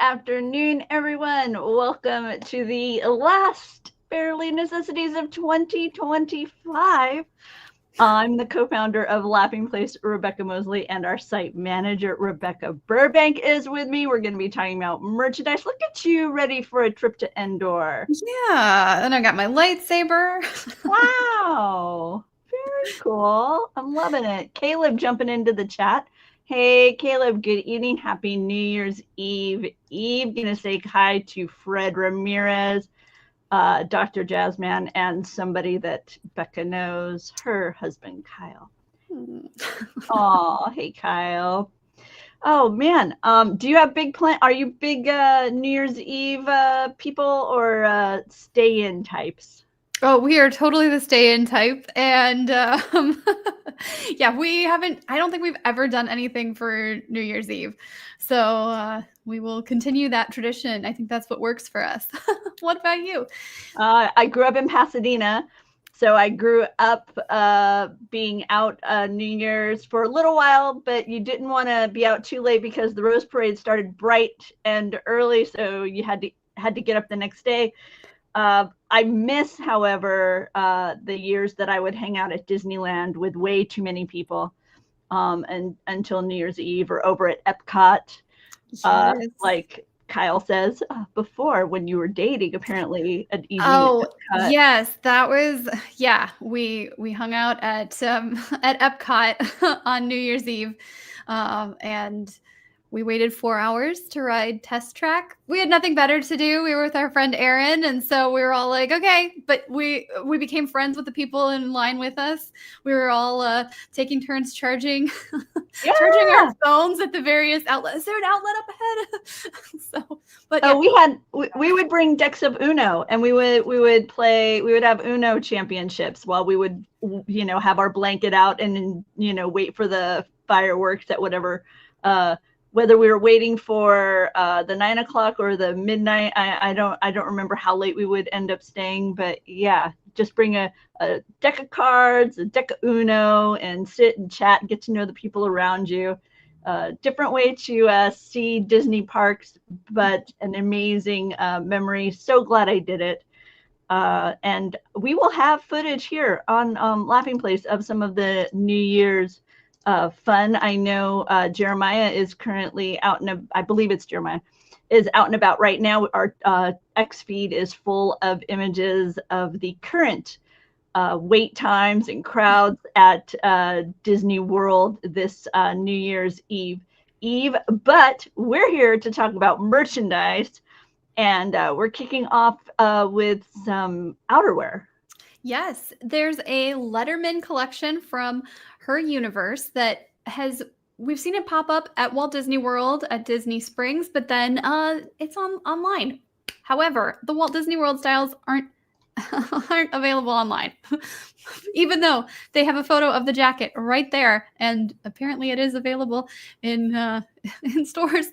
afternoon, everyone. Welcome to the last Barely Necessities of 2025. I'm the co-founder of Laughing Place, Rebecca Mosley, and our site manager, Rebecca Burbank, is with me. We're going to be talking about merchandise. Look at you, ready for a trip to Endor. Yeah, and I got my lightsaber. Wow, very cool. I'm loving it. Caleb jumping into the chat. Hey, Caleb, good evening. Happy New Year's Eve. Gonna say hi to Fred Ramirez, Dr. Jazzman, and somebody that Becca knows, her husband, Kyle. Oh, hey, Kyle. Oh, man. Do you have big plan? Are you big New Year's Eve people or stay-in types? Oh, we are totally the stay-in type. And yeah, I don't think we've ever done anything for New Year's Eve. So we will continue that tradition. I think that's what works for us. What about you? I grew up in Pasadena. So I grew up being out New Year's for a little while, but you didn't want to be out too late because the Rose Parade started bright and early. So you had to get up the next day. I miss, however, the years that I would hang out at Disneyland with way too many people and until New Year's Eve or over at Epcot. Yes. Like Kyle says, before when you were dating, apparently an evening. Oh, yes, that was, yeah, we hung out at Epcot on New Year's Eve, and we waited 4 hours to ride Test Track. We had nothing better to do. We were with our friend Erin, and so we were all like, okay. But we became friends with the people in line with us. We were all taking turns charging our phones at the various outlets. Is there an outlet up ahead? So, but yeah. we would bring decks of Uno, and we would play. We would have Uno championships while we would have our blanket out and wait for the fireworks at whatever. Whether we were waiting for the 9 o'clock or the midnight, I don't remember how late we would end up staying, but yeah, just bring a deck of cards, a deck of Uno, and sit and chat, get to know the people around you. Different way to see Disney parks, but an amazing memory. So glad I did it. And we will have footage here on Laughing Place of some of the New Year's fun. I know Jeremiah is currently out and I believe it's Jeremiah is out and about right now. Our X feed is full of images of the current wait times and crowds at Disney World this New Year's Eve. But we're here to talk about merchandise, and we're kicking off with some outerwear. Yes, there's a Letterman collection from her universe that we've seen it pop up at Walt Disney World at Disney Springs, but then it's online. However, the Walt Disney World styles aren't available online, even though they have a photo of the jacket right there, and apparently it is available in stores.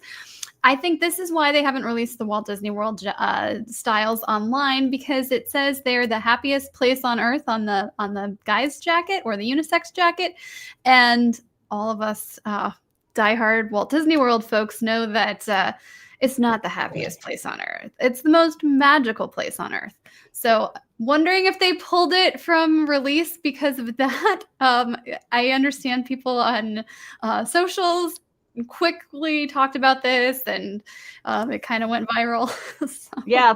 I think this is why they haven't released the Walt Disney World styles online, because it says they're the happiest place on earth on the guy's jacket or the unisex jacket, and all of us diehard Walt Disney World folks know that it's not the happiest place on earth. It's the most magical place on earth. So wondering if they pulled it from release because of that. I understand people on socials quickly talked about this, and it kind of went viral. So. Yeah,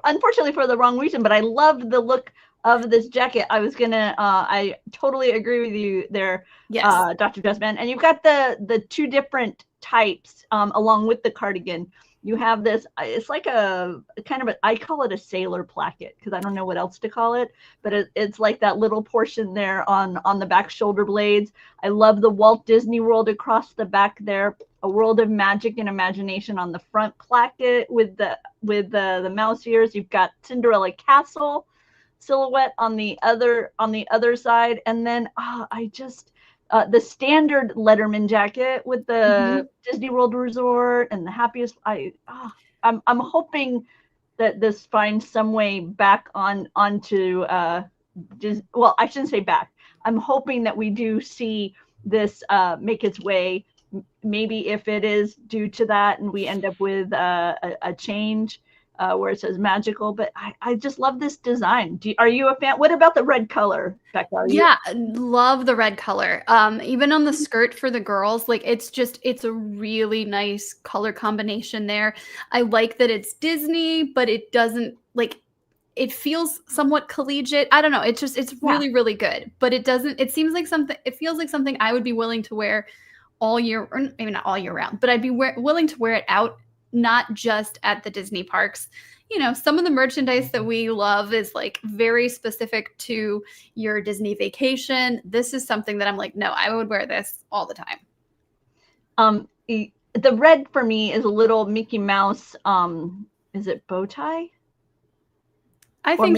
unfortunately for the wrong reason, but I love the look of this jacket. I totally agree with you there, yes. Dr. Justman. And you've got the two different types along with the cardigan. You have this, it's like a kind of I call it a sailor placket because I don't know what else to call it, but it's like that little portion there on the back shoulder blades. I love the Walt Disney World across the back there, a world of magic and imagination on the front placket with the mouse ears. You've got Cinderella Castle silhouette on the other side, and then the standard Letterman jacket with the Disney World Resort and the Happiest. I'm hoping that this finds some way back onto well, I shouldn't say back. I'm hoping that we do see this make its way maybe if it is due to that and we end up with a change where it says magical, but I just love this design. Are you a fan? What about the red color, Becca? Yeah, love the red color. Even on the skirt for the girls, like it's a really nice color combination there. I like that it's Disney, but it doesn't like it feels somewhat collegiate. I don't know. It's really, really good. But it feels like something I would be willing to wear all year, or maybe not all year round, but I'd be willing to wear it out, not just at the Disney parks. Some of the merchandise that we love is like very specific to your Disney vacation. This is something that I'm like, no, I would wear this all the time. The red for me is a little Mickey Mouse. Is it bow tie? I think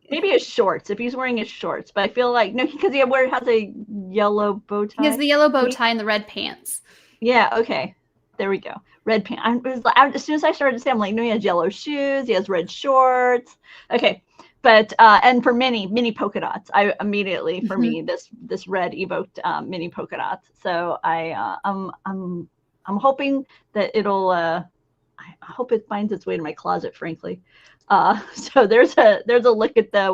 maybe his shorts, if he's wearing his shorts, but I feel like no, because he has a yellow bow tie. He has the yellow bow tie and the red pants. Yeah. Okay. There we go. Red pants. As soon as I started to say, I'm like, no, he has yellow shoes. He has red shorts. Okay. But and for mini polka dots, I immediately for me this red evoked mini polka dots. So I'm hoping that it'll. I hope it finds its way to my closet, frankly. So there's a look at the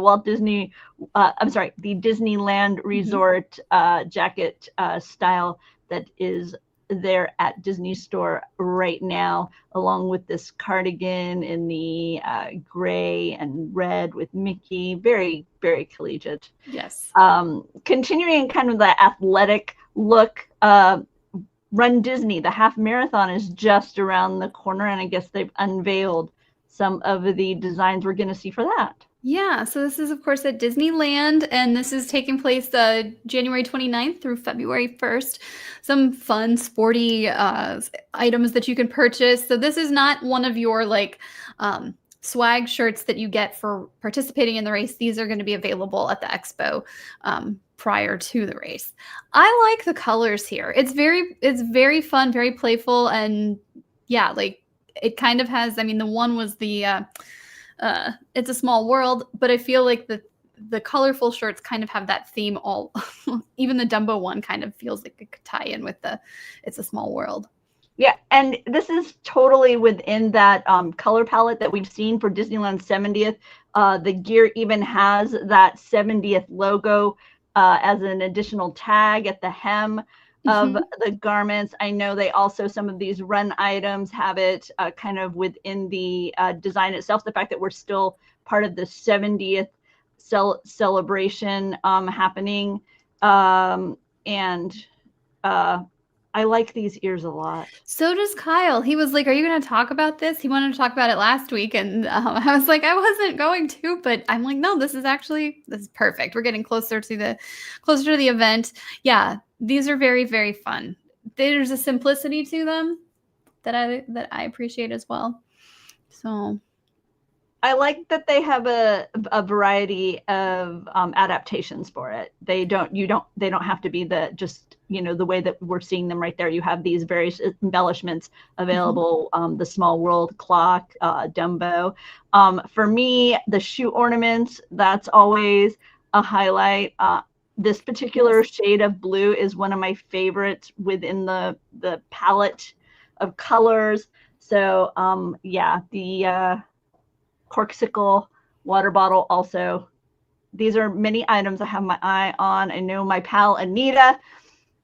the Disneyland Resort jacket style that is there at Disney Store right now, along with this cardigan in the gray and red with Mickey. Very, very collegiate. Yes. Continuing kind of the athletic look, Run Disney, the half marathon is just around the corner, and I guess they've unveiled some of the designs we're going to see for that. Yeah, so this is, of course, at Disneyland, and this is taking place January 29th through February 1st. Some fun, sporty items that you can purchase. So this is not one of your swag shirts that you get for participating in the race. These are going to be available at the expo prior to the race. I like the colors here. It's very fun, very playful, and yeah, like it kind of has, the one was the It's a Small World, but I feel like the colorful shirts kind of have that theme all even the Dumbo one kind of feels like it could tie in with the It's a Small World. Yeah, and this is totally within that color palette that we've seen for Disneyland's 70th. The gear even has that 70th logo as an additional tag at the hem of the garments. I know they also, some of these run items have it kind of within the design itself. The fact that we're still part of the 70th celebration happening. I like these ears a lot. So does Kyle. He was like, are you going to talk about this? He wanted to talk about it last week. And I was like, I wasn't going to, but I'm like, no, this is perfect. We're getting closer to the event. Yeah, these are very, very fun. There's a simplicity to them that I appreciate as well. So I like that they have a variety of adaptations for it. They don't have to be the way that we're seeing them right there. You have these various embellishments available. The Small World clock, Dumbo. For me, the shoe ornaments, that's always a highlight. This particular shade of blue is one of my favorites within the palette of colors. So the corksicle water bottle also. These are many items I have my eye on. I know my pal Anita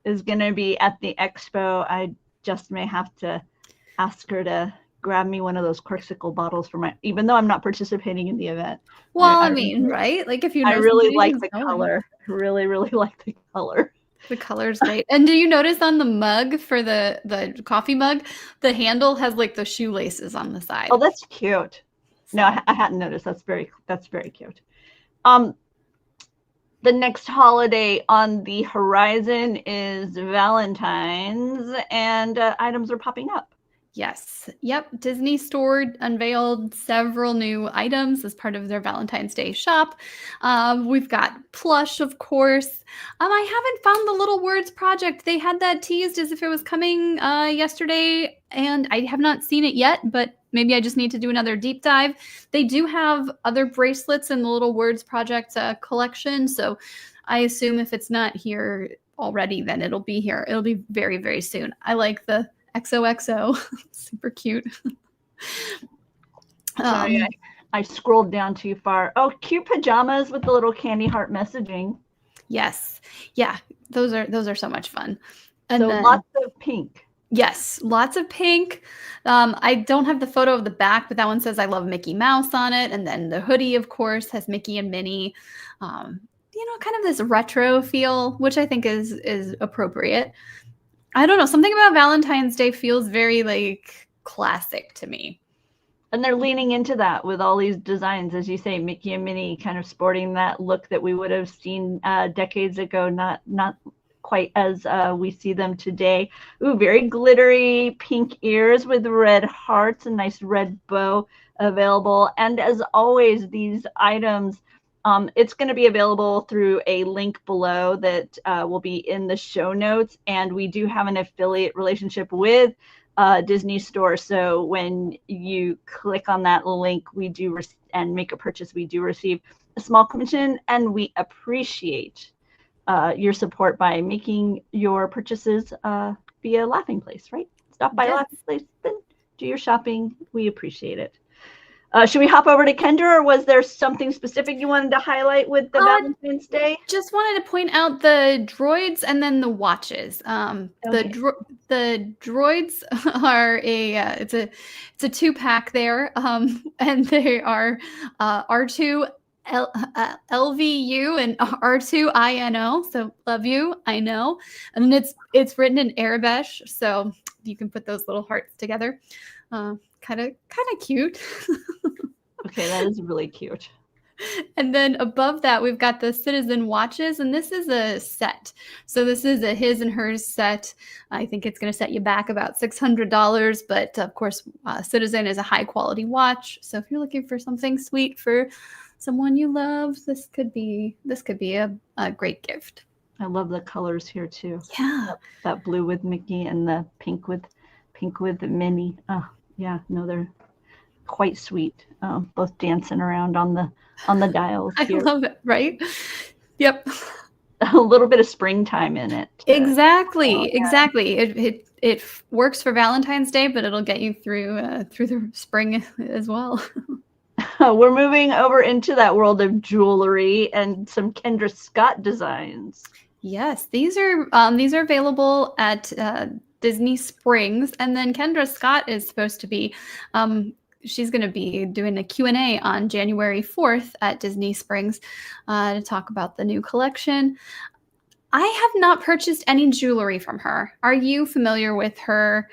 is going to be at the expo. I just may have to ask her to grab me one of those corksicle bottles even though I'm not participating in the event. Well, right? Like if you know, I really like the color. I really, really like the color. The color's great. And do you notice on the mug for the coffee mug, the handle has like the shoelaces on the side? Oh, that's cute. No, I hadn't noticed. That's very cute. The next holiday on the horizon is Valentine's, and items are popping up. Yes. Yep. Disney Store unveiled several new items as part of their Valentine's Day shop. We've got plush, of course. I haven't found the Little Words project. They had that teased as if it was coming yesterday, and I have not seen it yet, but maybe I just need to do another deep dive. They do have other bracelets in the Little Words project collection, so I assume if it's not here already, then it'll be here. It'll be very, very soon. I like the XOXO. Super cute. Sorry, I scrolled down too far. Oh, cute pajamas with the little candy heart messaging. Yes. Yeah. Those are so much fun. And so then, lots of pink. Yes, lots of pink. I don't have the photo of the back, but that one says I love Mickey Mouse on it. And then the hoodie, of course, has Mickey and Minnie. Kind of this retro feel, which I think is appropriate. I don't know. Something about Valentine's Day feels very like classic to me. And they're leaning into that with all these designs, as you say, Mickey and Minnie kind of sporting that look that we would have seen decades ago, not quite as we see them today. Ooh, very glittery pink ears with red hearts, a nice red bow available. And as always, these items, it's going to be available through a link below that will be in the show notes. And we do have an affiliate relationship with Disney Store. So when you click on that link, we do and make a purchase, we do receive a small commission, and we appreciate your support by making your purchases via Laughing Place, right? Stop by Laughing Place, then do your shopping. We appreciate it. Should we hop over to Kendra, or was there something specific you wanted to highlight with the Valentine's Day? Just wanted to point out the droids and then the watches. Okay. The droids are it's a 2-pack there, and they are R2 LVU and R2 INO. So love you, I know. And it's written in Arabic, so you can put those little hearts together. Kind of cute. Okay, that is really cute. And then above that, we've got the Citizen watches, and this is a set. So this is a his and hers set. I think it's going to set you back about $600, but of course, Citizen is a high quality watch. So if you're looking for something sweet for someone you love, this could be a great gift. I love the colors here too. Yeah, that blue with Mickey and the pink with Minnie. Oh, yeah, no, they're quite sweet. Both dancing around on the dials here. I love it, right? Yep. A little bit of springtime in it. Exactly. It works for Valentine's Day, but it'll get you through the spring as well. We're moving over into that world of jewelry and some Kendra Scott designs. Yes, these are available at Disney Springs, and then Kendra Scott is supposed to be she's going to be doing a Q&A on January 4th at Disney Springs to talk about the new collection. I have not purchased any jewelry from her. Are you familiar with her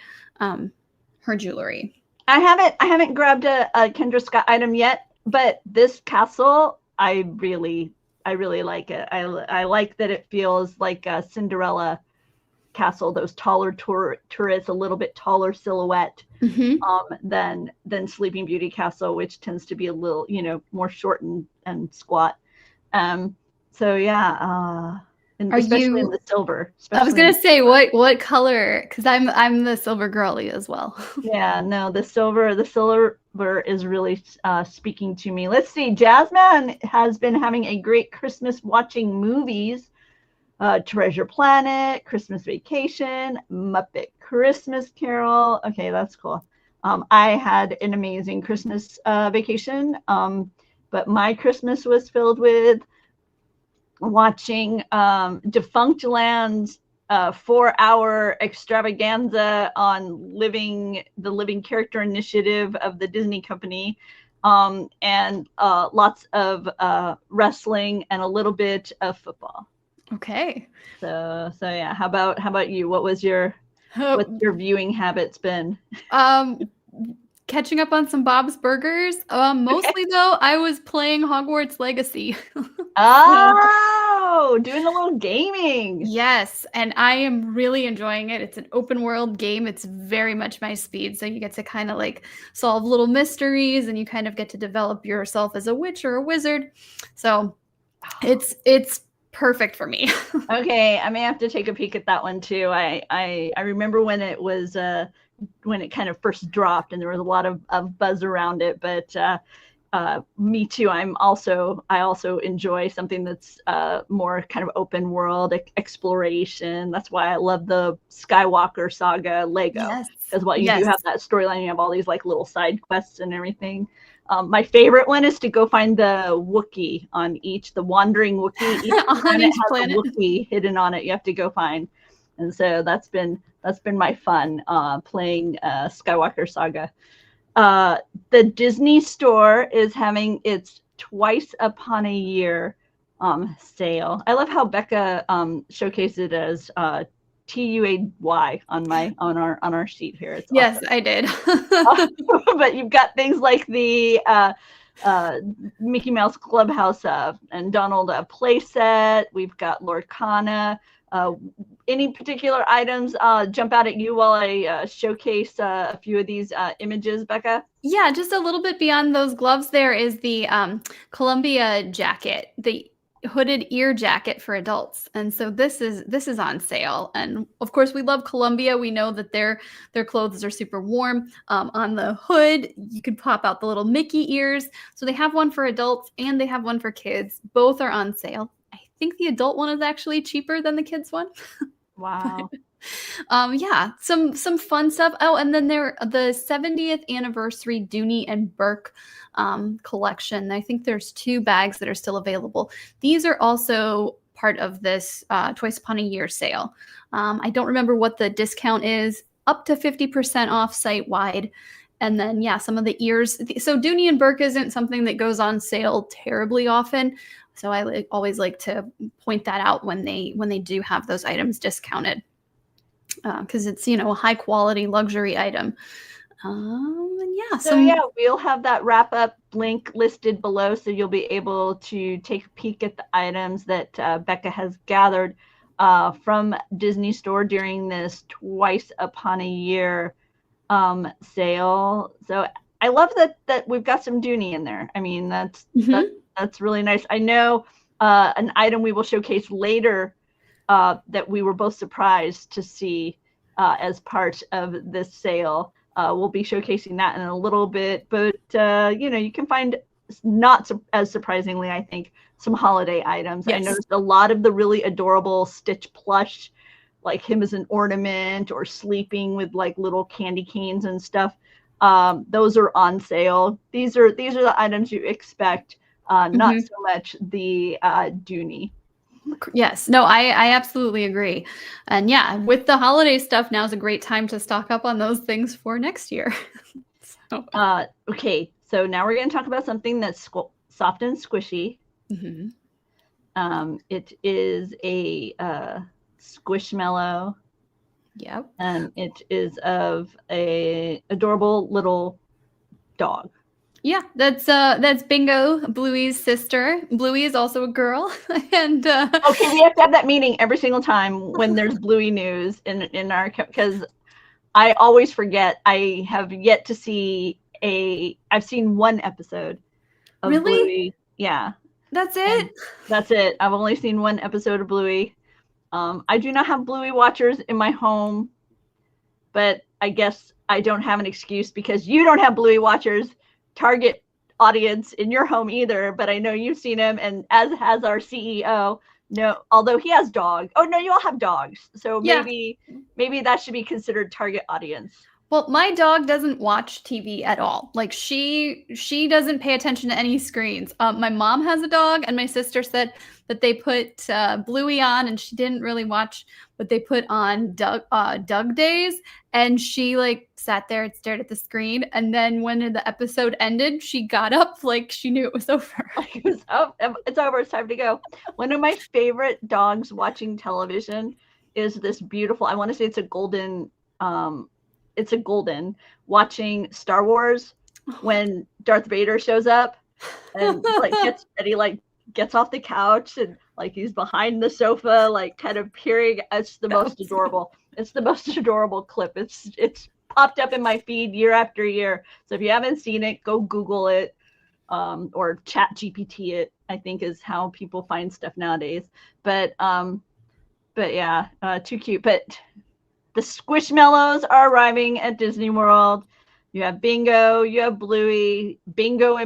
jewelry? I haven't grabbed a Kendra Scott item yet, but this castle, I really like it. I like that it feels like a Cinderella castle, those taller turrets, a little bit taller silhouette than Sleeping Beauty Castle, which tends to be a little, more short and squat. So yeah, and especially in the silver. I was gonna say what color, because I'm the silver girly as well. Yeah, no, the silver is really speaking to me. Let's see, Jasmine has been having a great Christmas watching movies. Treasure Planet, Christmas Vacation, Muppet Christmas Carol. Okay, that's cool. I had an amazing Christmas vacation, but my Christmas was filled with watching Defunctland's 4-hour extravaganza on the Living Character Initiative of the Disney Company, and lots of wrestling and a little bit of football. Okay. So yeah. How about you? What's your viewing habits been? Catching up on some Bob's Burgers. Mostly though, I was playing Hogwarts Legacy. Oh, doing a little gaming. Yes, and I am really enjoying it. It's an open world game. It's very much my speed. So you get to kind of like solve little mysteries, and you kind of get to develop yourself as a witch or a wizard. So it's perfect for me. Okay, I may have to take a peek at that one too. I remember when it was when it kind of first dropped, and there was a lot of buzz around it, but me too. I also enjoy something that's more kind of open world exploration. That's why I love the Skywalker saga Lego, Yes. because while you do Yes. have that storyline, you have all these like little side quests and everything. My favorite one is to go find the Wookiee on the wandering Wookiee. Each On planet each has planet. a Wookiee hidden on it. You have to go find, and so that's been my fun playing Skywalker saga. The Disney store is having its twice upon a year sale. I love how Becca showcased it as TUAY on our sheet here. It's Yes, awesome. I did. But you've got things like the Mickey Mouse Clubhouse and Donald playset. We've got Lorcana. Any particular items jump out at you while I showcase a few of these images, Becca? Yeah, just a little bit beyond those gloves, there is the Columbia jacket, the hooded ear jacket for adults. And so this is on sale. And of course, we love Columbia. We know that their clothes are super warm. On the hood, you can pop out the little Mickey ears. So they have one for adults and they have one for kids. Both are on sale. I think the adult one is actually cheaper than the kids one. Wow. Yeah, some fun stuff. Oh, and then the 70th anniversary Dooney and Burke collection. I think there's 2 bags that are still available. These are also part of this twice upon a year sale. I don't remember what the discount is, up to 50% off site wide. And then, yeah, some of the ears. So Dooney and Burke isn't something that goes on sale terribly often. So I always like to point that out when they do have those items discounted. Because it's, a high quality luxury item. And yeah, So yeah, we'll have that wrap up link listed below, so you'll be able to take a peek at the items that Becca has gathered from Disney Store during this twice upon a year sale. So I love that we've got some Dooney in there. I mean, that's really nice. I know an item we will showcase later that we were both surprised to see as part of this sale. We'll be showcasing that in a little bit, but you can find, not as surprisingly, I think, some holiday items. Yes. I noticed a lot of the really adorable Stitch plush, like him as an ornament or sleeping with like little candy canes and stuff. Those are on sale. These are the items you expect, not so much the Dooney. Yes, no, I absolutely agree. And yeah, with the holiday stuff, now is a great time to stock up on those things for next year. Okay, so now we're going to talk about something that's soft and squishy. It is a Squishmallow. Yep. And it is of a adorable little dog. Yeah, that's Bingo, Bluey's sister. Bluey is also a girl, and okay, we have to have that meeting every single time when there's Bluey news in our, because I always forget. I have yet to see I've seen one episode of Bluey. Yeah, that's it. And that's it. I've only seen one episode of Bluey. I do not have Bluey watchers in my home, but I guess I don't have an excuse because you don't have Bluey watchers, target audience in your home either, but I know you've seen him, and as has our CEO. No, although he has dogs. Oh no, you all have dogs, so maybe that should be considered target audience. Well, my dog doesn't watch TV at all. Like she doesn't pay attention to any screens. My mom has a dog, and my sister said that they put Bluey on, and she didn't really watch, but they put on Doug Days, and she like sat there and stared at the screen. And then when the episode ended, she got up like she knew it was over. It's over. It's time to go. One of my favorite dogs watching television is this beautiful. I want to say it's a golden. It's a golden watching Star Wars when Darth Vader shows up and he gets off the couch and like he's behind the sofa, like kind of peering. It's the most adorable. It's the most adorable clip. It's popped up in my feed year after year. So if you haven't seen it, go Google it or Chat GPT it, I think is how people find stuff nowadays. But yeah, too cute. But the Squishmallows are arriving at Disney World. You have Bingo, you have Bluey. Bingo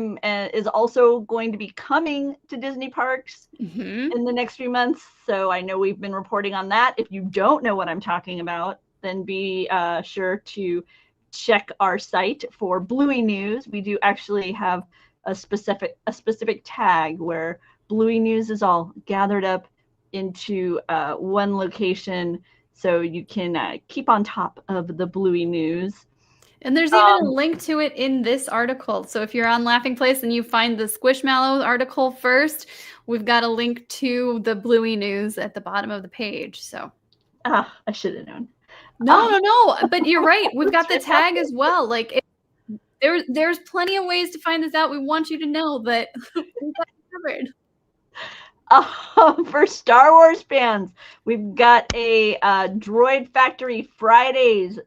is also going to be coming to Disney parks in the next few months. So I know we've been reporting on that. If you don't know what I'm talking about, then be sure to check our site for Bluey news. We do actually have a specific tag where Bluey news is all gathered up into one location, so you can keep on top of the Bluey news. And there's even a link to it in this article. So if you're on Laughing Place and you find the Squishmallow article first, we've got a link to the Bluey news at the bottom of the page. So I should have known. No. But you're right. We've got the tag as well. Like there's plenty of ways to find this out. We want you to know that we've got it covered. For Star Wars fans, we've got a Droid Factory Fridays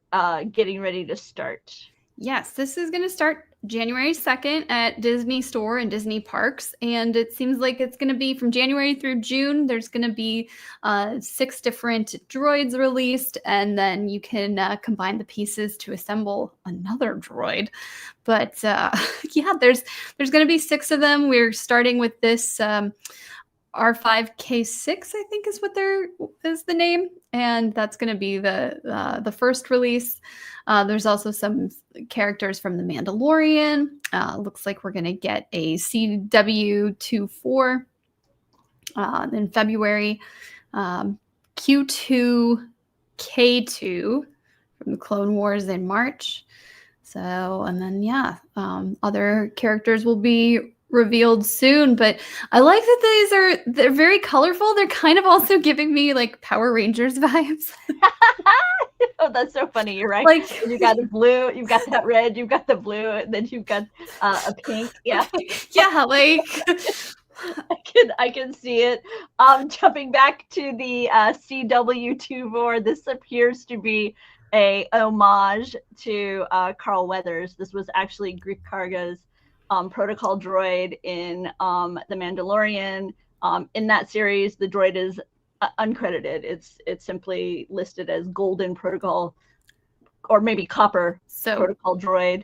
getting ready to start. Yes, this is going to start January 2nd at Disney Store and Disney Parks. And it seems like it's going to be from January through June. There's going to be 6 different droids released. And then you can combine the pieces to assemble another droid. But yeah, there's going to be 6 of them. We're starting with this R5K6, I think is the name, and that's going to be the first release. There's also some characters from The Mandalorian. Looks like we're going to get a CW24 in February, Q2K2 from the Clone Wars in March. So, and then other characters will be revealed soon, but I like that they're very colorful. They're kind of also giving me like Power Rangers vibes. Oh, that's so funny. You're right. Like you got the blue, you've got that red, you've got the blue, and then you've got a pink. Yeah. Yeah, like I can see it. Jumping back to the CW24, this appears to be a homage to Carl Weathers. This was actually Greek Karga's protocol droid in The Mandalorian. In that series, the droid is uncredited. It's simply listed as Golden Protocol, or maybe Copper Protocol droid.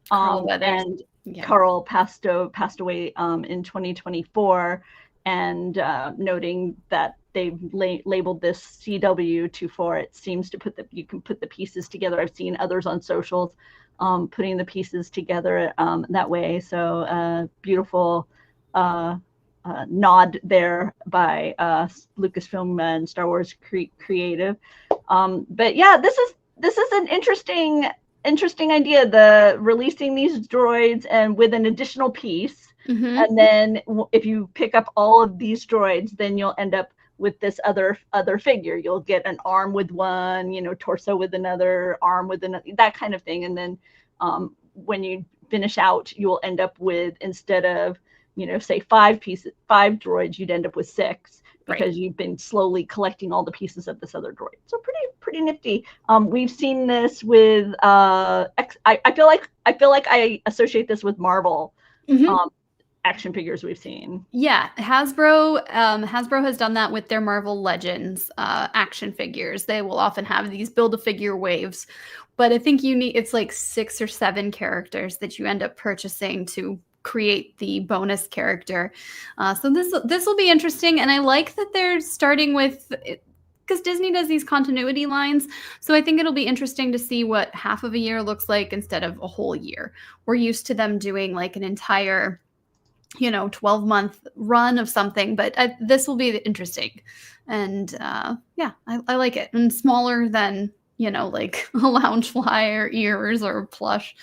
And Carl passed away in 2024, and noting that they've labeled this CW24, it seems to you can put the pieces together. I've seen others on socials putting the pieces together that way. So beautiful nod there by Lucasfilm and Star Wars Creative. But yeah, this is an interesting idea. The releasing these droids and with an additional piece, and then if you pick up all of these droids, then you'll end up with this other figure. You'll get an arm with one, torso with another, arm with another, that kind of thing. And then when you finish out, you will end up with, instead of say 5 droids, you'd end up with 6, because you've been slowly collecting all the pieces of this other droid. So pretty nifty. We've seen this with I feel like I associate this with Marvel. Action figures we've seen. Yeah, Hasbro has done that with their Marvel Legends action figures. They will often have these Build-A-Figure waves, but I think it's like 6 or 7 characters that you end up purchasing to create the bonus character. So this will be interesting, and I like that they're starting with, because Disney does these continuity lines. So I think it'll be interesting to see what half of a year looks like instead of a whole year. We're used to them doing like an entire 12-month run of something, but this will be interesting. And I like it. And smaller than, like a Loungefly or ears or plush.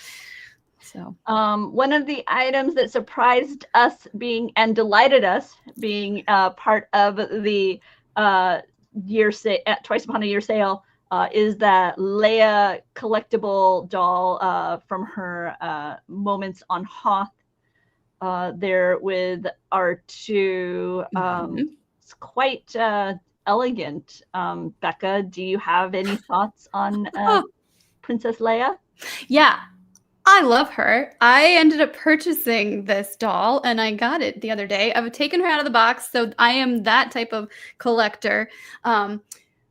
So one of the items that surprised us and delighted us being part of the Twice Upon a Year sale is that Leia collectible doll from her Moments on Hoth. There with R2. It's quite elegant. Becca, do you have any thoughts on Princess Leia? Yeah, I love her. I ended up purchasing this doll, and I got it the other day. I've taken her out of the box, so I am that type of collector.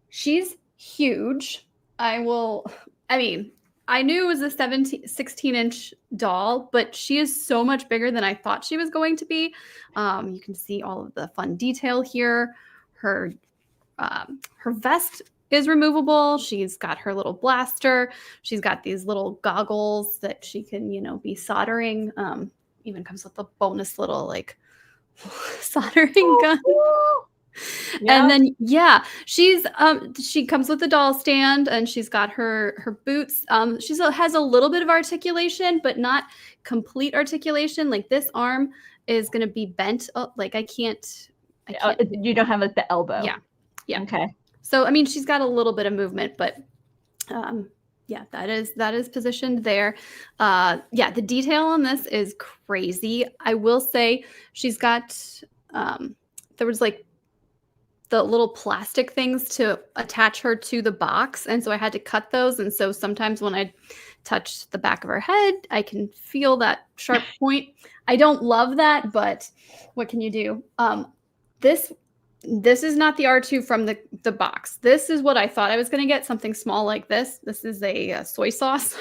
She's huge. I knew it was a 16-inch doll, but she is so much bigger than I thought she was going to be. You can see all of the fun detail here. Her vest is removable. She's got her little blaster. She's got these little goggles that she can, be soldering. Even comes with a bonus little like soldering gun. Yeah. And then she comes with a doll stand, and she's got her boots. She has a little bit of articulation, but not complete articulation. Like this arm is going to be bent. Like I can't. You don't have like the elbow. Yeah. Okay. So I mean, she's got a little bit of movement, but that is positioned there. The detail on this is crazy. I will say she's got there was like the little plastic things to attach her to the box, and so I had to cut those. And so sometimes when I touch the back of her head, I can feel that sharp point. I don't love that, but what can you do? This is not the R2 from the box. This is what I thought I was going to get, something small like this. This is a soy sauce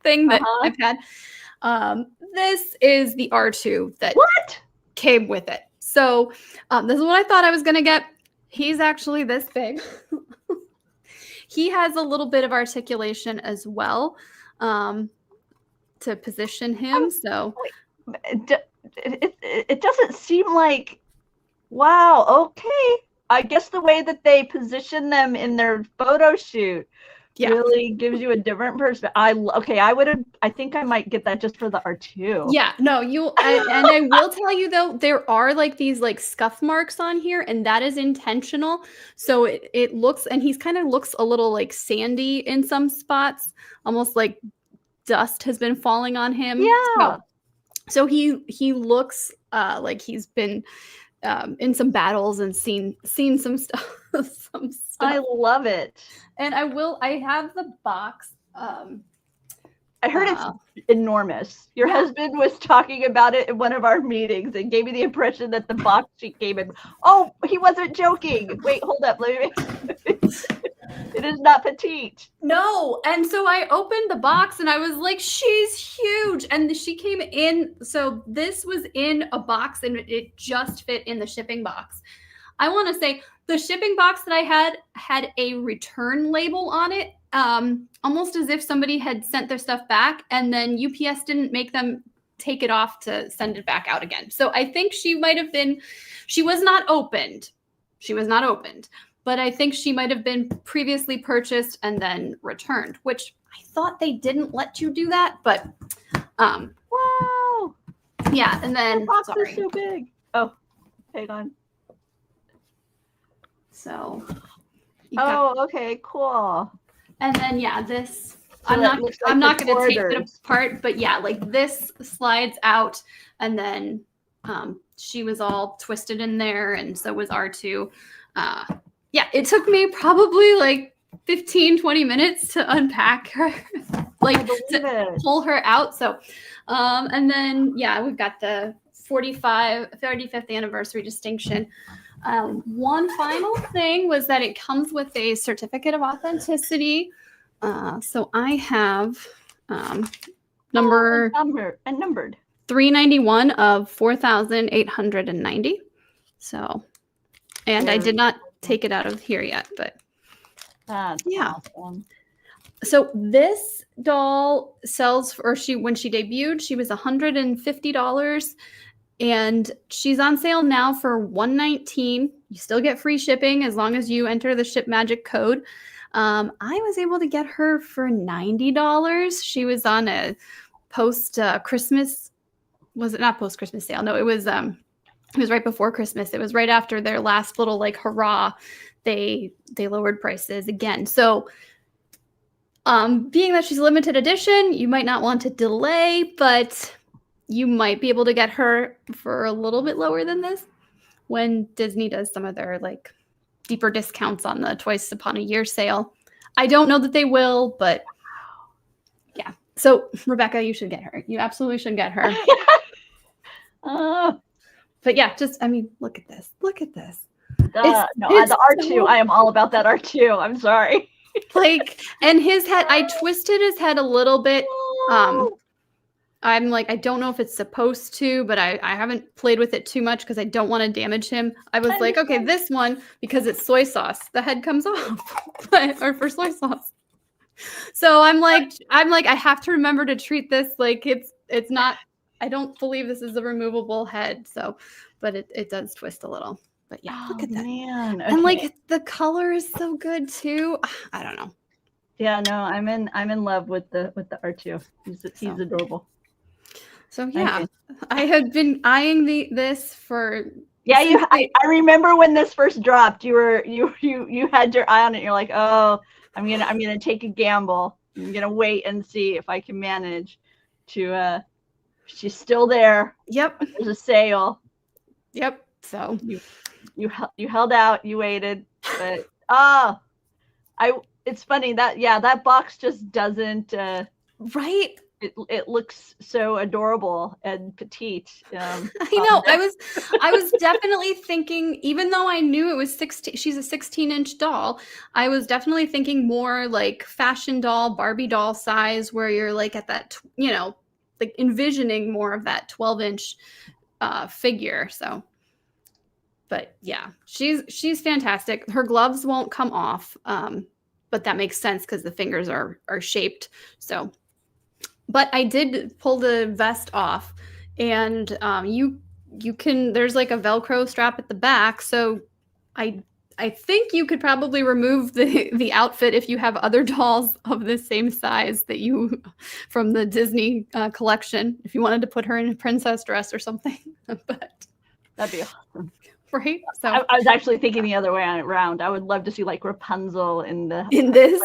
thing that I've had. This is the R2 that came with it. So this is what I thought I was going to get. He's actually this big. He has a little bit of articulation as well to position him. So it doesn't seem like, wow, okay. I guess the way that they position them in their photo shoot really gives you a different perspective. I think I might get that just for the R2. Yeah, no, and I will tell you though, there are like these like scuff marks on here, and that is intentional. So it looks, and he's kind of looks a little like sandy in some spots, almost like dust has been falling on him. Yeah. So he looks like he's been in some battles and seen some stuff. I love it. And I have the box. I heard it's enormous. Your husband was talking about it in one of our meetings and gave me the impression that the box she came in. Oh, he wasn't joking. Wait, hold up. It is not petite. No. And so I opened the box and I was like, she's huge. And she came in. So this was in a box and it just fit in the shipping box. I want to say the shipping box that I had a return label on it, almost as if somebody had sent their stuff back and then UPS didn't make them take it off to send it back out again. So I think she was not opened. But I think she might have been previously purchased and then returned, which I thought they didn't let you do that, but wow. Yeah, and then the box is so big. Oh, hang on. So okay, cool. And then this so I'm not going to take it apart, but like this slides out, and then she was all twisted in there, and so was R2. It took me probably like 15-20 minutes to unpack her, pull her out. So and then we've got the 35th anniversary distinction. One final thing was that it comes with a certificate of authenticity. So I have numbered 391 of 4,890. So, and I did not take it out of here yet, but that's awesome. So this doll sells, when she debuted, she was $150. And she's on sale now for $119. You still get free shipping as long as you enter the Ship Magic code. I was able to get her for $90. She was on a post-Christmas. Was it not post-Christmas sale? No, it was right before Christmas. It was right after their last little like hurrah. They lowered prices again. So being that she's a limited edition, you might not want to delay, but you might be able to get her for a little bit lower than this when Disney does some of their like deeper discounts on the Twice Upon a Year sale. I don't know that they will, but yeah. So Rebecca, you should get her. You absolutely should get her. But look at this. Look at this. The R2. I am all about that R2. I'm sorry. Like, and his head, I twisted his head a little bit. I'm like, I don't know if it's supposed to, but I haven't played with it too much because I don't want to damage him. I was like, okay, this one, because it's soy sauce, the head comes off, or for soy sauce. So I'm like, I have to remember to treat this like it's not. I don't believe this is a removable head. So, but it does twist a little. But yeah, look at that. Man. Okay. And like the color is so good too. I don't know. Yeah, no, I'm in love with the R2. He's adorable. So yeah, I had been eyeing this for. Yeah, I remember when this first dropped. You had your eye on it. You're like, oh, I'm gonna take a gamble. I'm gonna wait and see if I can manage to. She's still there. Yep. There's a sale. Yep. So you held out. You waited, but it's funny that box just doesn't. Right. It looks so adorable and petite. I know. I was definitely thinking, even though I knew it was 16, she's a 16-inch doll, I was definitely thinking more like fashion doll, Barbie doll size, where you're like at that, like envisioning more of that 12-inch figure. So, but yeah, she's fantastic. Her gloves won't come off, but that makes sense because the fingers are shaped. So. But I did pull the vest off, and you can. There's like a Velcro strap at the back, so I think you could probably remove the outfit if you have other dolls of the same size that you from the Disney collection. If you wanted to put her in a princess dress or something, but that'd be awesome. Right. So I was actually thinking the other way around. I would love to see like Rapunzel in this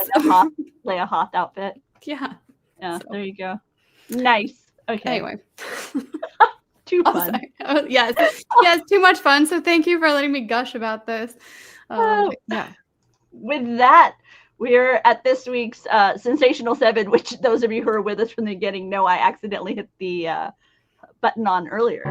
Leia Hoth outfit. Yeah. Yeah, so. There you go. Nice. Okay. Anyway. Too fun. Yes, too much fun. So thank you for letting me gush about this. Yeah. With that, we're at this week's Sensational 7, which those of you who are with us from the beginning know I accidentally hit the button on earlier.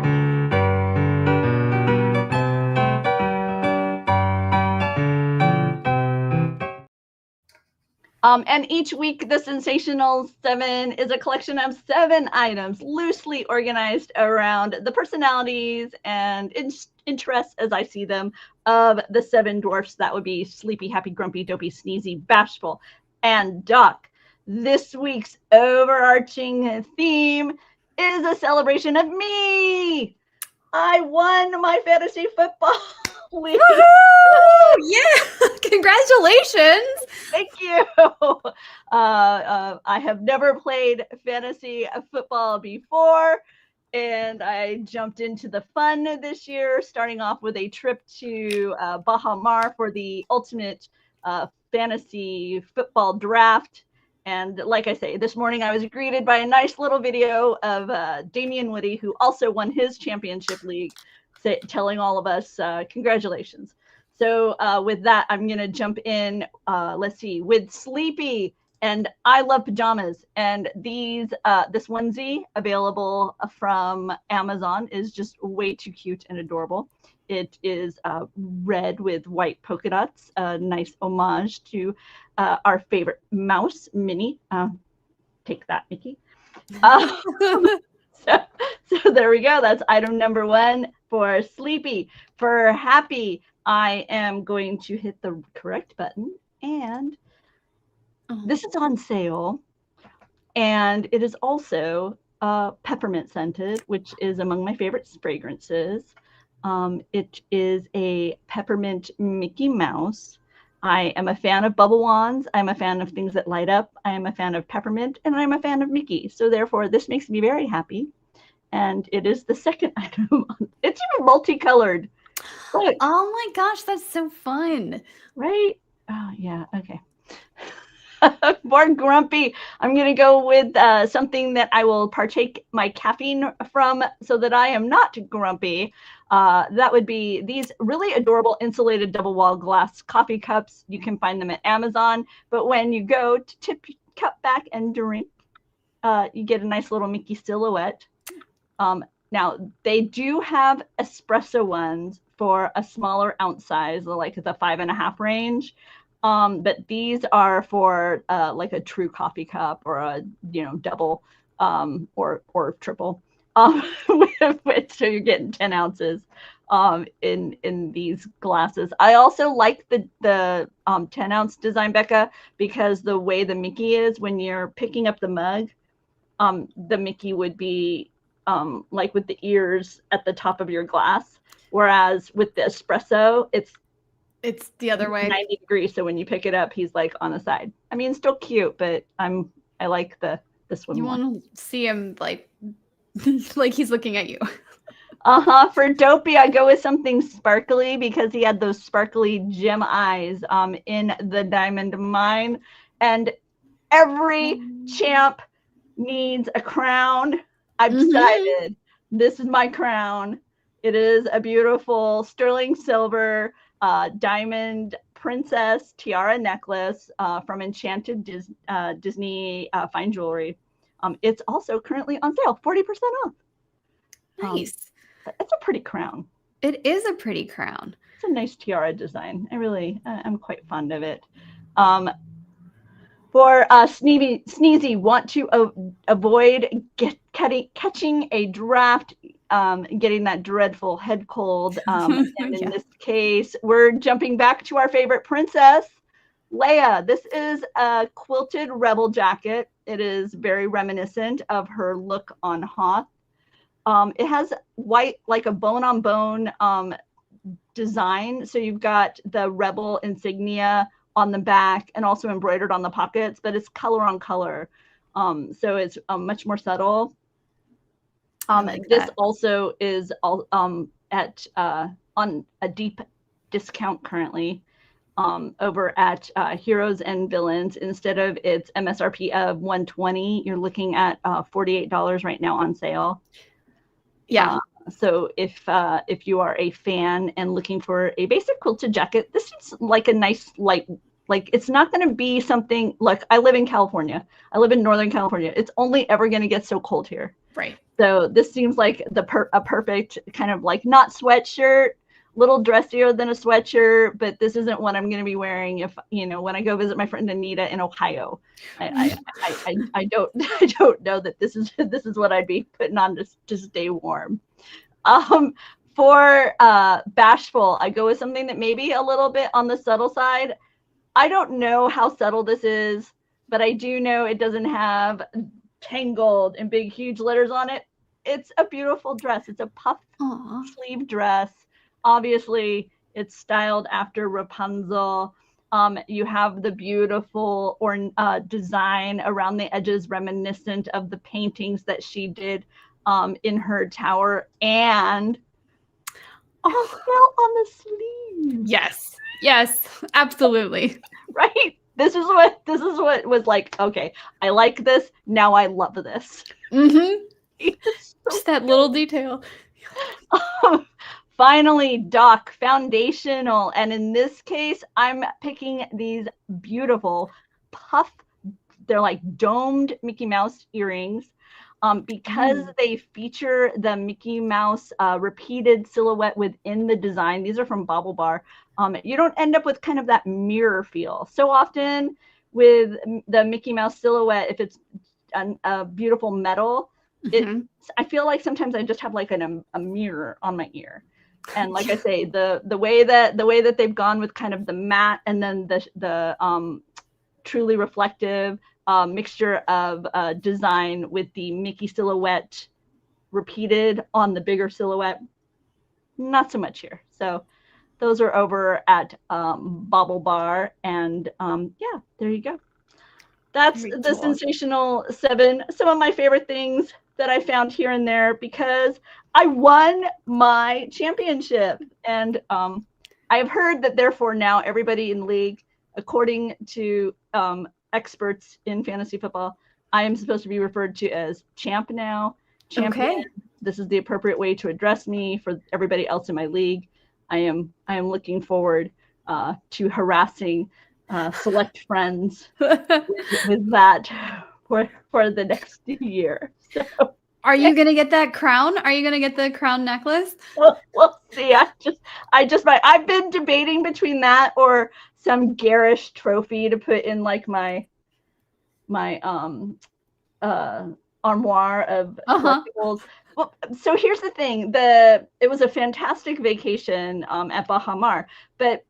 And each week, the Sensational 7 is a collection of 7 items loosely organized around the personalities and interests, as I see them, of the 7 dwarfs. That would be Sleepy, Happy, Grumpy, Dopey, Sneezy, Bashful, and Duck. This week's overarching theme is a celebration of me. I won my fantasy football league. Yeah, congratulations. Thank you. I have never played fantasy football before, and I jumped into the fun this year, starting off with a trip to Baha Mar for the ultimate fantasy football draft. And like I say, this morning I was greeted by a nice little video of Damian Woody, who also won his championship league, telling all of us congratulations. So with that, I'm going to jump in, let's see, with Sleepy. And I love pajamas. And this onesie available from Amazon is just way too cute and adorable. It is red with white polka dots, a nice homage to our favorite mouse, Minnie. Take that, Mickey. So there we go. That's item number 1 for Sleepy. For Happy, I am going to hit the correct button, and this is on sale, and it is also peppermint scented, which is among my favorite fragrances. It is a peppermint Mickey Mouse. I am a fan of bubble wands. I'm a fan of things that light up. I am a fan of peppermint, and I'm a fan of Mickey. So therefore, this makes me very happy. And it is the second item. It's even multicolored. Look. Oh my gosh, that's so fun. Right? Oh, yeah. Okay. More grumpy. I'm going to go with something that I will partake my caffeine from so that I am not grumpy. That would be these really adorable insulated double wall glass coffee cups. You can find them at Amazon. But when you go to tip your cup back and drink, you get a nice little Mickey silhouette. Now, they do have espresso ones for a smaller ounce size, like the 5.5 range. But these are for like a true coffee cup or a double or triple. So you're getting 10 ounces in these glasses. I also like the 10-ounce design, Becca, because the way the Mickey is when you're picking up the mug, the Mickey would be like with the ears at the top of your glass, whereas with the espresso, it's the other way, 90 degrees. So when you pick it up, he's like on the side. I mean, still cute, but I like this one. You more. want to see him like like he's looking at you. For Dopey, I go with something sparkly because he had those sparkly gem eyes in the diamond mine, and every champ needs a crown. I've decided this is my crown. It is a beautiful sterling silver diamond princess tiara necklace from Enchanted Disney Fine Jewelry. It's also currently on sale, 40% off. Nice. It's a pretty crown. It is a pretty crown. It's a nice tiara design. I'm quite fond of it. For Sneezy, want to avoid catching a draft, getting that dreadful head cold. And in this case, we're jumping back to our favorite princess, Leia. This is a quilted rebel jacket. It is very reminiscent of her look on Hoth. It has white, like a bone-on-bone design. So you've got the rebel insignia on the back and also embroidered on the pockets, but it's color on color. So it's much more subtle. This also is at on a deep discount currently over at Heroes and Villains. Instead of its MSRP of $120, you're looking at $48 right now on sale. Yeah. So if you are a fan and looking for a basic quilted jacket, this is like a nice light. Like, it's not going to be something like, I live in California. I live in Northern California. It's only ever going to get so cold here. Right. So this seems like a perfect kind of like, not sweatshirt, little dressier than a sweatshirt, but this isn't what I'm going to be wearing if, when I go visit my friend Anita in Ohio. I don't know that this is what I'd be putting on to stay warm. For Bashful, I go with something that may be a little bit on the subtle side. I don't know how subtle this is, but I do know it doesn't have tangled and big, huge letters on it. It's a beautiful dress. It's a puff sleeve dress. Obviously, it's styled after Rapunzel. You have the beautiful design around the edges reminiscent of the paintings that she did in her tower, and still on the sleeve. Yes, absolutely. Right? This is what was like, okay, I like this, now I love this. Just that little detail. Finally, Doc, foundational. And in this case, I'm picking these beautiful puff, they're like domed Mickey Mouse earrings. Because they feature the Mickey Mouse repeated silhouette within the design. These are from Bobble Bar. You don't end up with kind of that mirror feel. So often with the Mickey Mouse silhouette, if it's a beautiful metal, I feel like sometimes I just have like a mirror on my ear. And like I say, the way that they've gone with kind of the matte and then the truly reflective mixture of design with the Mickey silhouette repeated on the bigger silhouette, not so much here. So those are over at Bobble Bar, and yeah, there you go. That's the Sensational 7. Some of my favorite things that I found here and there because I won my championship, and I have heard that therefore now everybody in the league, according to experts in fantasy football, I am supposed to be referred to as champ now. Champion. Okay. This is the appropriate way to address me for everybody else in my league. I am looking forward to harassing select friends with that for the next year. So Are you gonna get that crown? Are you gonna get the crown necklace? We'll see. I've been debating between that or some garish trophy to put in like my armoire of collectibles. Well, so here's the thing. It was a fantastic vacation at Baja Mar, but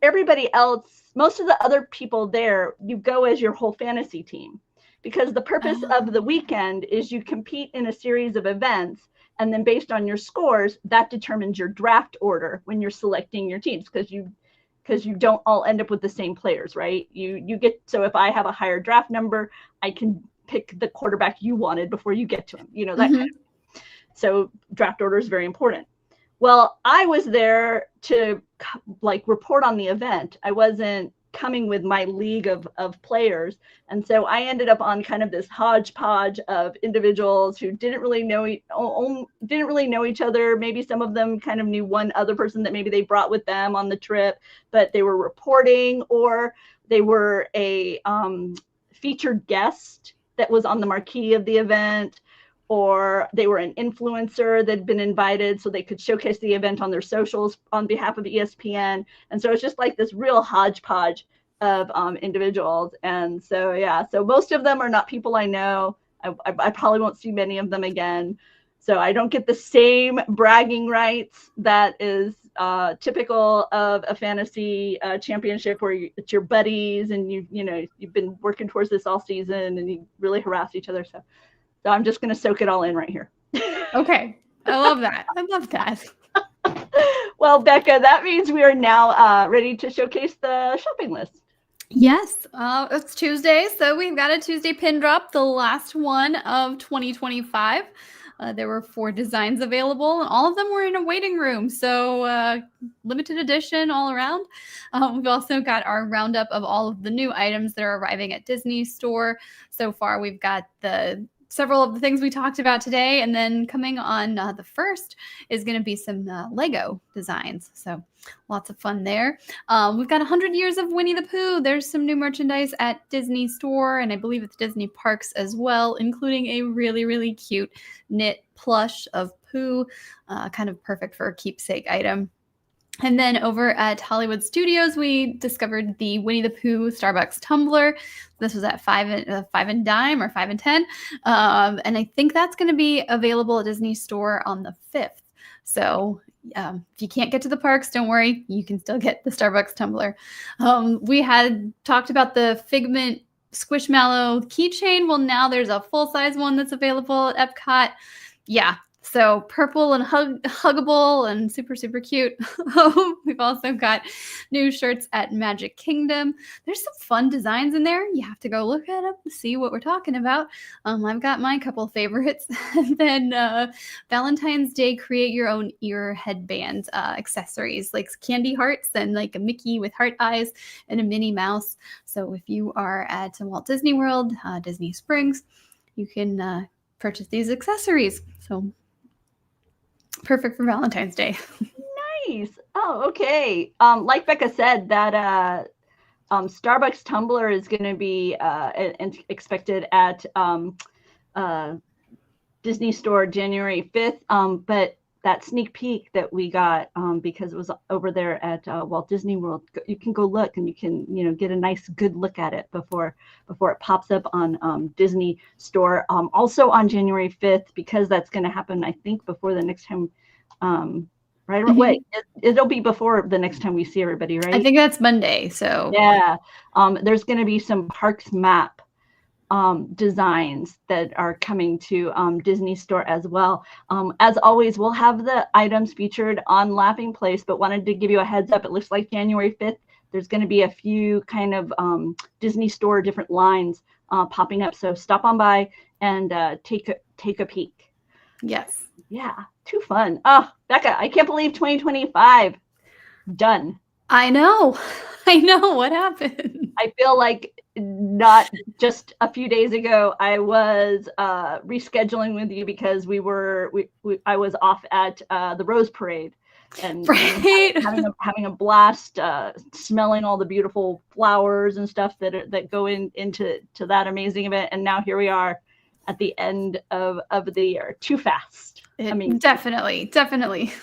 everybody else, most of the other people there, you go as your whole fantasy team, because the purpose of the weekend is you compete in a series of events, and then based on your scores, that determines your draft order when you're selecting your teams, because you don't all end up with the same players, right? You get, so if I have a higher draft number, I can pick the quarterback you wanted before you get to him, that kind of. So draft order is very important. Well, I was there to like report on the event. I wasn't coming with my league of players. And so I ended up on kind of this hodgepodge of individuals who didn't really know each other. Maybe some of them kind of knew one other person that maybe they brought with them on the trip, but they were reporting, or they were a featured guest that was on the marquee of the event, or they were an influencer that had been invited so they could showcase the event on their socials on behalf of ESPN. And so it's just like this real hodgepodge of individuals. And so, yeah, so most of them are not people I know. I probably won't see many of them again. So I don't get the same bragging rights that is typical of a fantasy championship where it's your buddies and you've been working towards this all season and you really harass each other. So I'm just going to soak it all in right here. Okay. I love that. I love that. Well, Becca, that means we are now ready to showcase the shopping list. Yes. It's Tuesday, so we've got a Tuesday pin drop, the last one of 2025. There were 4 designs available, and all of them were in a waiting room. So limited edition all around. We've also got our roundup of all of the new items that are arriving at Disney Store. So far, we've got several of the things we talked about today. And then coming on the 1st is going to be some Lego designs. So lots of fun there. We've got 100 Years of Winnie the Pooh. There's some new merchandise at Disney Store, and I believe it's Disney Parks as well, including a really, really cute knit plush of Pooh, kind of perfect for a keepsake item. And then over at Hollywood Studios, we discovered the Winnie the Pooh Starbucks tumbler. This was at 5 and dime or 5 and 10. And I think that's going to be available at Disney Store on the 5th. So if you can't get to the parks, don't worry. You can still get the Starbucks tumbler. We had talked about the Figment Squishmallow keychain. Well, now there's a full-size one that's available at Epcot. Yeah. So purple and huggable and super, super cute. We've also got new shirts at Magic Kingdom. There's some fun designs in there. You have to go look at them to see what we're talking about. I've got my couple favorites. And then Valentine's Day, create your own ear headband accessories, like candy hearts and like a Mickey with heart eyes and a Minnie Mouse. So if you are at Walt Disney World, Disney Springs, you can purchase these accessories. So perfect for Valentine's Day. Nice. Oh, okay. Like Becca said, that Starbucks tumbler is going to be expected at Disney Store January 5th. But that sneak peek that we got, because it was over there at Walt Disney World, you can go look and you can, get a nice good look at it before it pops up on Disney Store. Also on January 5th, because that's going to happen, I think, before the next time. Right? Mm-hmm. Wait, it'll be before the next time we see everybody, right? I think that's Monday. So yeah, there's going to be some Parks Map designs that are coming to Disney Store as well. As always, we'll have the items featured on Laughing Place, but wanted to give you a heads up. It looks like January 5th, there's going to be a few kind of Disney Store different lines popping up. So stop on by and take a peek. Yes. Yeah, too fun. Oh, Becca, I can't believe 2025 done. I know. What happened. I feel like not just a few days ago, I was rescheduling with you because I was off at the Rose Parade and right. having a blast, smelling all the beautiful flowers and stuff that go into that amazing event. And now here we are at the end of the year. Too fast. Definitely.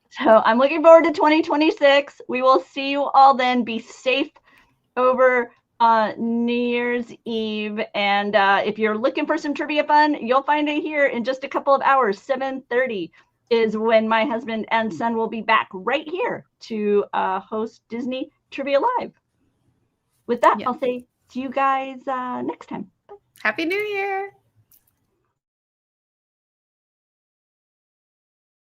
So I'm looking forward to 2026. We will see you all then. Be safe over New Year's Eve. And if you're looking for some trivia fun, you'll find it here in just a couple of hours. 7:30 is when my husband and son will be back right here to host Disney Trivia Live. With that, I'll say see you guys next time. Happy New Year.